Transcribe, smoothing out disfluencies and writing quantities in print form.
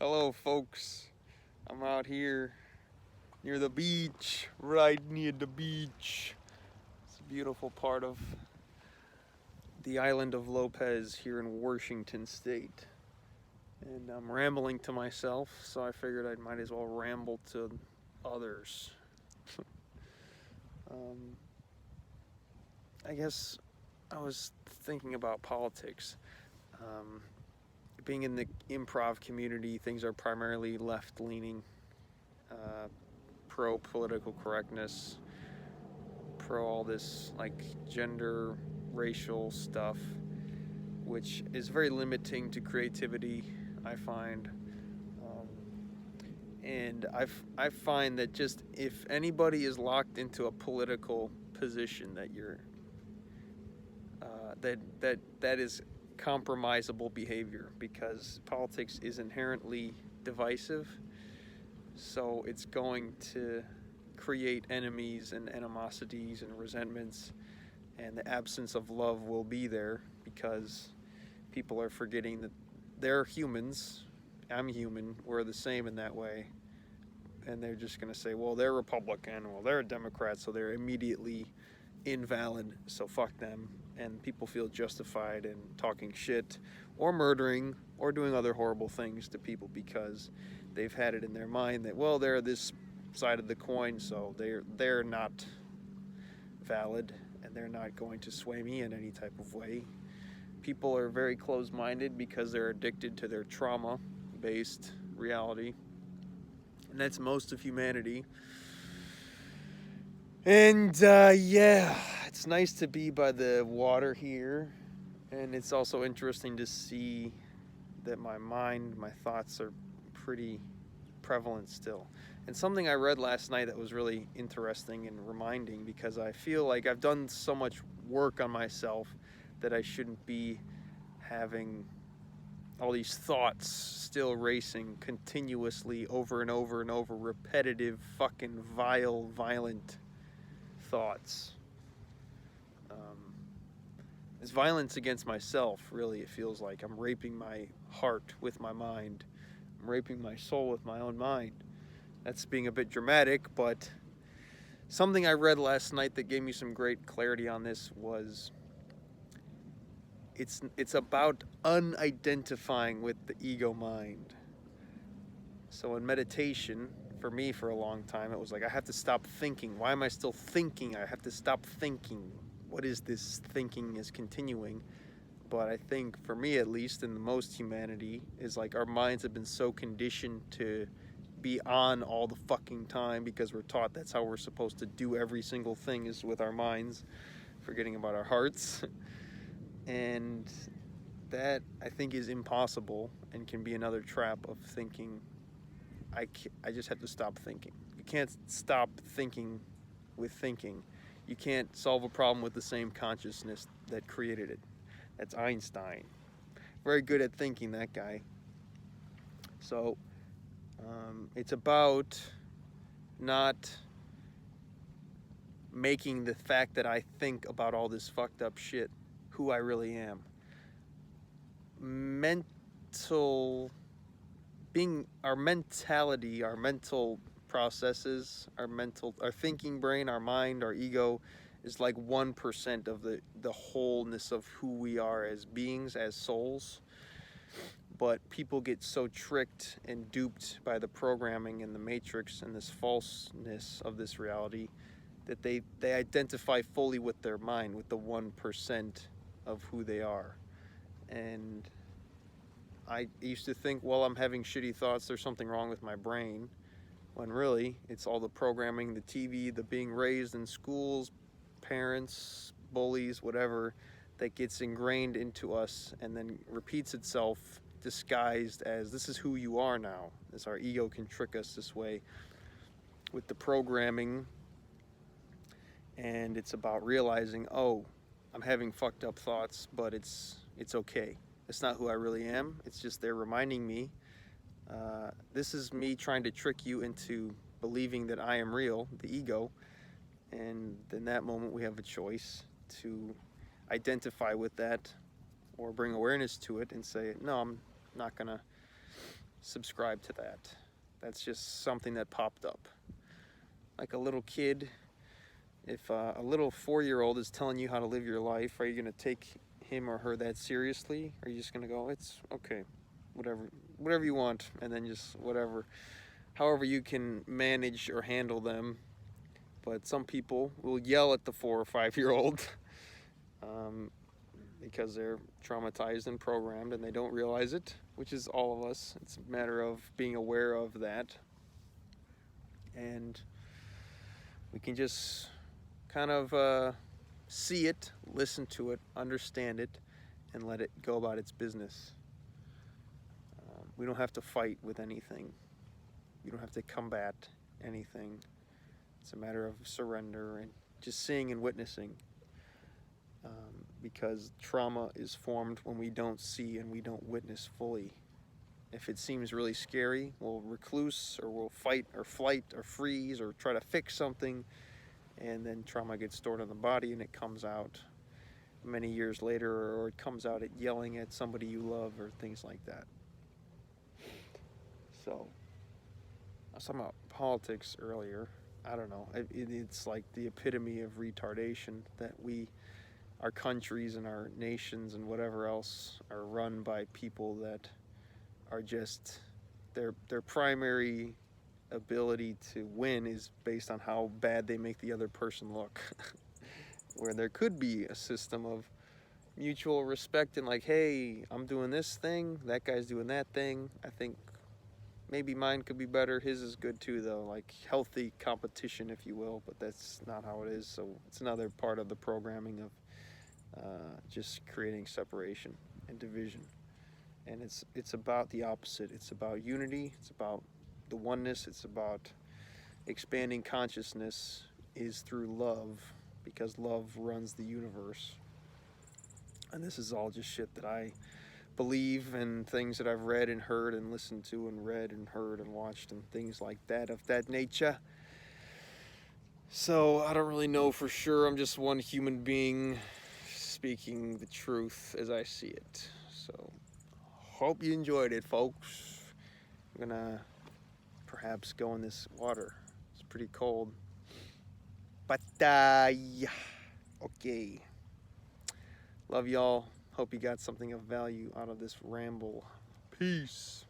Hello, folks. I'm out here near the beach, right near the beach. It's a beautiful part of the island of Lopez here in Washington State. And I'm rambling to myself, so I figured I might as well ramble to others. um, I guess I was thinking about politics. Um, Being in the improv community, things are primarily left leaning, uh, pro political correctness, pro all this like gender, racial stuff, which is very limiting to creativity, I find. Um, and I find that just if anybody is locked into a political position that you're that is compromisable behavior because politics is inherently divisive, so it's going to create enemies and animosities and resentments, and the absence of love will be there because people are forgetting that they're humans. I'm human. We're the same in that way. And they're just going to say, well, they're Republican, well, they're a Democrat, so they're immediately invalid, so fuck them. And people feel justified in talking shit or murdering or doing other horrible things to people because they've had it in their mind that, well, they're this side of the coin, so they're not valid and they're not going to sway me in any type of way. People are very closed-minded because they're addicted to their trauma-based reality, and that's most of humanity. And yeah, it's nice to be by the water here, and it's also interesting to see that my thoughts are pretty prevalent still. And something I read last night that was really interesting and reminding, because I feel like I've done so much work on myself that I shouldn't be having all these thoughts still racing continuously over and over and over, repetitive, fucking vile, violent thoughts. Um, it's violence against myself, really. It feels like I'm raping my heart with my mind. I'm raping my soul with my own mind. That's being a bit dramatic, but something I read last night that gave me some great clarity on this was it's about unidentifying with the ego mind. So in meditation, for me for a long time, it was like I have to stop thinking. Why am I still thinking? I have to stop thinking. What is this thinking is continuing? But I think for me at least, and the most humanity, is like our minds have been so conditioned to be on all the fucking time because we're taught that's how we're supposed to do every single thing is with our minds, forgetting about our hearts. And that I think is impossible and can be another trap of thinking I just have to stop thinking. You can't stop thinking with thinking. You can't solve a problem with the same consciousness that created it. That's Einstein. Very good at thinking, that guy. So it's about not making the fact that I think about all this fucked up shit who I really am. Mental being our mentality, our mental processes, our thinking brain, our mind, our ego is like 1% of the wholeness of who we are as beings, as souls. But people get so tricked and duped by the programming and the matrix and this falseness of this reality that they identify fully with their mind, with the 1% of who they are. And I used to think, well, I'm having shitty thoughts, there's something wrong with my brain, when really it's all the programming, the TV, the being raised in schools, parents, bullies, whatever, that gets ingrained into us and then repeats itself disguised as this is who you are now. As our ego can trick us this way with the programming. And it's about realizing, oh, I'm having fucked up thoughts, but it's okay. It's not who I really am. It's just they're reminding me. This is me trying to trick you into believing that I am real, the ego. And in that moment, we have a choice to identify with that or bring awareness to it and say, no, I'm not going to subscribe to that. That's just something that popped up. Like a little kid, if a little 4-year-old is telling you how to live your life, are you going to take him or her that seriously? Or are you just going to go, it's okay, whatever you want, and then just whatever, however you can manage or handle them. But some people will yell at the 4 or 5-year-old because they're traumatized and programmed and they don't realize it, which is all of us. It's a matter of being aware of that. And we can just kind of see it, listen to it, understand it, and let it go about its business. We don't have to fight with anything. You don't have to combat anything. It's a matter of surrender and just seeing and witnessing. Because trauma is formed when we don't see and we don't witness fully. If it seems really scary, we'll recluse or we'll fight or flight or freeze or try to fix something, and then trauma gets stored in the body and it comes out many years later, or it comes out at yelling at somebody you love or things like that. So, I was talking about politics earlier. I don't know. It's like the epitome of retardation that our countries and our nations and whatever else are run by people that are just, their primary ability to win is based on how bad they make the other person look. Where there could be a system of mutual respect and like, hey, I'm doing this thing, that guy's doing that thing. I think maybe mine could be better. His is good too, though. Like healthy competition, if you will. But that's not how it is. So it's another part of the programming of just creating separation and division. And it's about the opposite. It's about unity. It's about the oneness. It's about expanding consciousness is through love, because love runs the universe. And this is all just shit that I believe, and things that I've read and heard and listened to and read and heard and watched and things like that of that nature. So I don't really know for sure. I'm just one human being speaking the truth as I see it. So hope you enjoyed it, folks. I'm gonna perhaps go in this water. It's pretty cold. But yeah. Okay. Love y'all. Hope you got something of value out of this ramble. Peace.